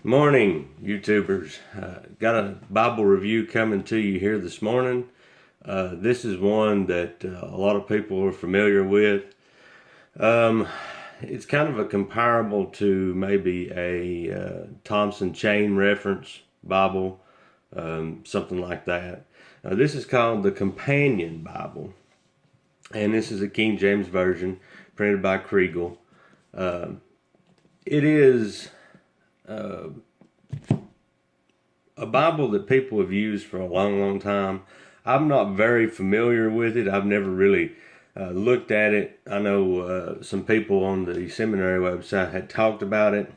Morning, YouTubers. Got a Bible review coming to you here this morning. This is one that a lot of people are familiar with. It's kind of a comparable to maybe a Thompson Chain Reference Bible, something like that. This is called the Companion Bible, and this is a King James Version printed by Kregel. It is a Bible that people have used for a long time. I'm not very familiar with it. I've never really looked at it. I know some people on the seminary website had talked about it,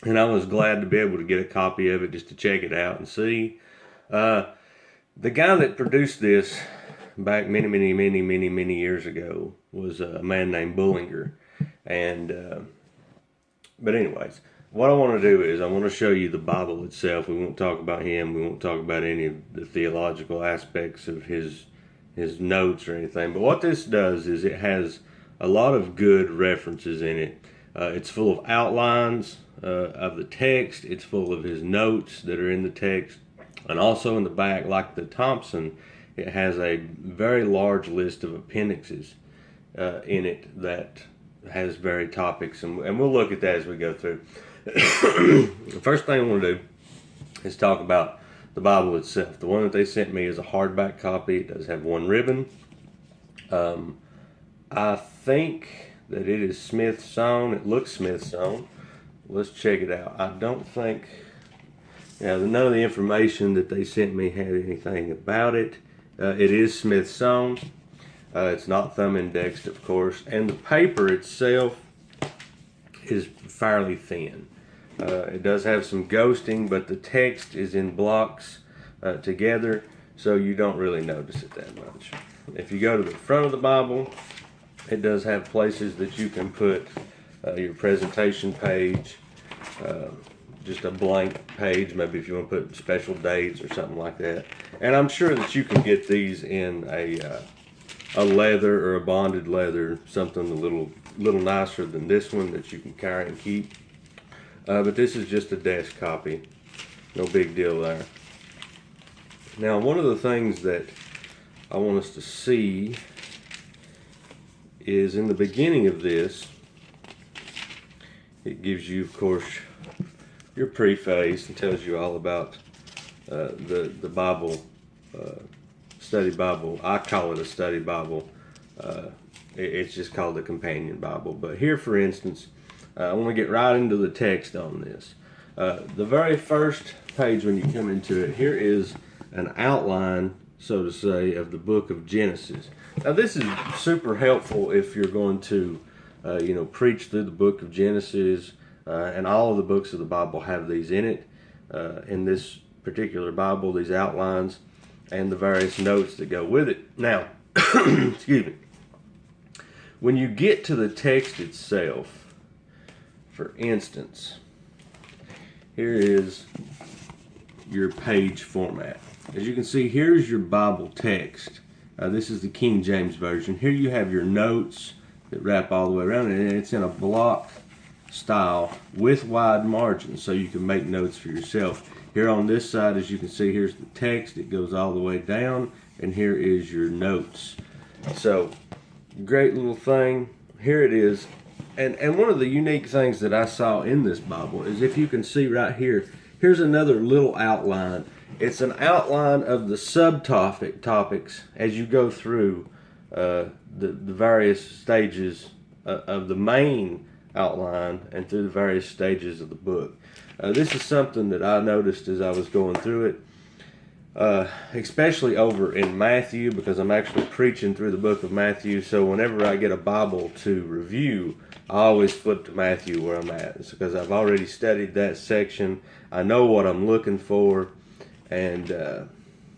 and I was glad to be able to get a copy of it just to check it out and see. The guy that produced this back many years ago was a man named Bullinger. And but anyways, what I want to do is I want to show you the Bible itself. We won't talk about him. We won't talk about any of the theological aspects of his notes or anything. But what this does is it has a lot of good references in it. It's full of outlines of the text. It's full of his notes that are in the text. And also in the back, like the Thompson, it has a very large list of appendixes in it that has varied topics, and we'll look at that as we go through. The first thing I want to do is talk about the Bible itself. The one that they sent me is a hardback copy. It does have one ribbon. I think that it is Smith sewn. It looks Smith sewn. Let's check it out. I don't think, none of the information that they sent me had anything about it. It is Smith sewn. It's not thumb indexed, of course, and the paper itself is fairly thin. It does have some ghosting, but the text is in blocks together, so you don't really notice it that much. If you go to the front of the Bible, it does have places that you can put your presentation page, just a blank page, maybe if you want to put special dates or something like that. And I'm sure that you can get these in a leather or a bonded leather, something a little nicer than this one that you can carry and keep. But this is just a desk copy. No big deal there. Now, one of the things that I want us to see is in the beginning of this, it gives you, of course, your preface and tells you all about the Bible, study Bible. I call it a study Bible. It's just called the Companion Bible. But here, for instance, I want to get right into the text on this. The very first page when you come into it, here is an outline, so to say, of the book of Genesis. Now, this is super helpful if you're going to, preach through the book of Genesis, and all of the books of the Bible have these in it. In this particular Bible, these outlines and the various notes that go with it. Now, excuse me. When you get to the text itself, for instance, here is your page format. As you can see, here's your Bible text. This is the King James Version. Here you have your notes that wrap all the way around, and it's in a block style with wide margins, so you can make notes for yourself. Here on this side, as you can see, here's the text. It goes all the way down, and here is your notes. So, great little thing. Here it is. And one of the unique things that I saw in this Bible is, if you can see right here, here's another little outline. It's an outline of the subtopics as you go through the various stages of the main outline and through the various stages of the book. This is something that I noticed as I was going through it, especially over in Matthew, because I'm actually preaching through the book of Matthew. So whenever I get a Bible to review, I always flip to Matthew where I'm at. It's because I've already studied that section. I know what I'm looking for. And let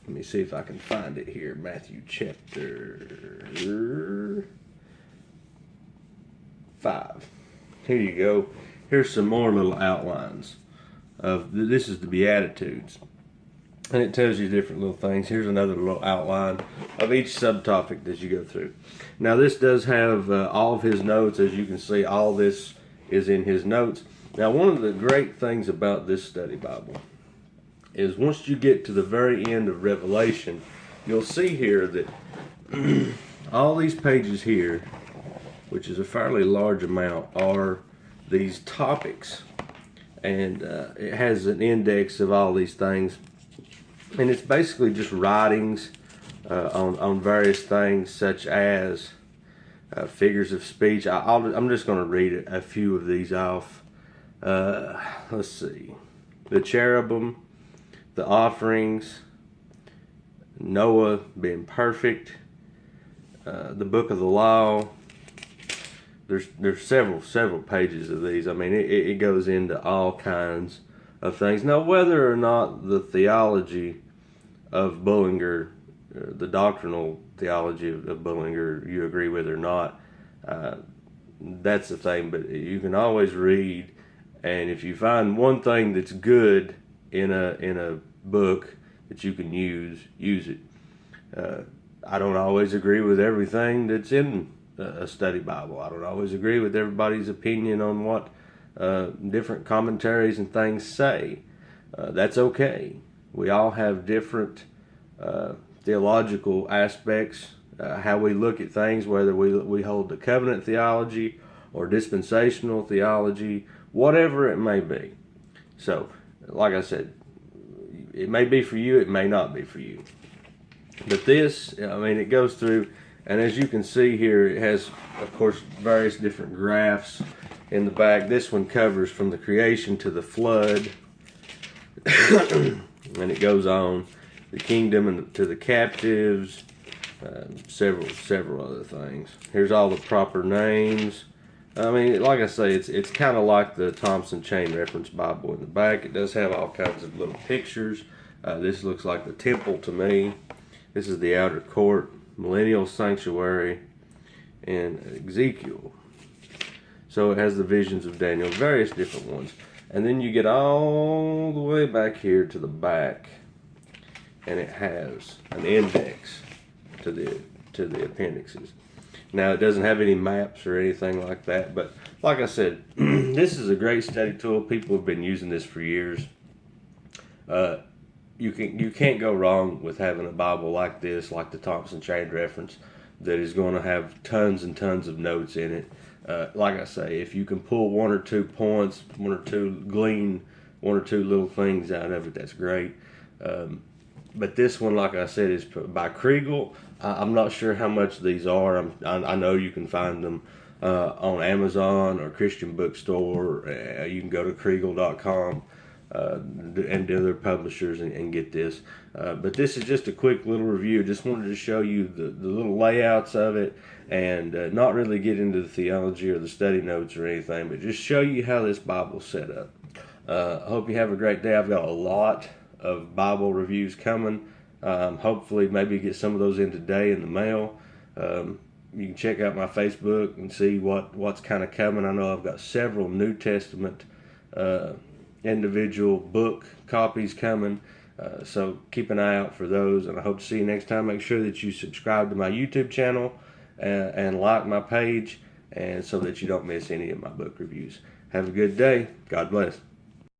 me see if I can find it here. Matthew chapter 5. Here you go. Here's some more little outlines of this is the Beatitudes, and it tells you different little things. Here's another little outline of each subtopic as you go through. Now, this does have all of his notes. As you can see, all this is in his notes. Now, one of the great things about this study Bible is once you get to the very end of Revelation, you'll see here that all these pages here, which is a fairly large amount, are these topics. And it has an index of all these things. And it's basically just writings on various things, such as figures of speech. I'm just going to read a few of these off. Let's see. The cherubim, the offerings, Noah being perfect, the book of the law. There's several pages of these. I mean, it goes into all kinds of things. Now, whether or not the theology of Bullinger, the doctrinal theology of Bullinger, you agree with or not, that's the thing. But you can always read, and if you find one thing that's good in a book that you can use it. I don't always agree with everything that's in a study Bible. I don't always agree with everybody's opinion on what different commentaries and things say. That's okay. We all have different theological aspects, how we look at things, whether we hold the covenant theology or dispensational theology, whatever it may be. So, like I said, it may be for you, it may not be for you. But this, I mean, it goes through, and as you can see here, it has, of course, various different graphs in the back. This one covers from the creation to the flood, and it goes on, the kingdom and to the captives, several other things. Here's all the proper names. I mean, like I say, it's kind of like the Thompson Chain Reference Bible in the back. It does have all kinds of little pictures. This looks like the temple to me. This is the outer court, millennial sanctuary, and Ezekiel. So it has the visions of Daniel, various different ones. And then you get all the way back here to the back, and it has an index to the appendixes. Now, it doesn't have any maps or anything like that, but like I said, this is a great study tool. People have been using this for years. You can't go wrong with having a Bible like this, like the Thompson Chain Reference, that is going to have tons and tons of notes in it. Like I say, if you can pull one or two points, glean one or two little things out of it, that's great. But this one, like I said, is by Kregel. I'm not sure how much these are. I know you can find them on Amazon or Christian Bookstore. You can go to Kregel.com and other publishers and get this. But this is just a quick little review. Just wanted to show you the little layouts of it, and not really get into the theology or the study notes or anything, but just show you how this Bible's set up. I hope you have a great day. I've got a lot of Bible reviews coming. Hopefully maybe get some of those in today in the mail. You can check out my Facebook and see what's kind of coming. I know I've got several New Testament individual book copies coming, so keep an eye out for those, and I hope to see you next time. Make sure that you subscribe to my YouTube channel and like my page, and so that you don't miss any of my book reviews. Have a good day. God bless.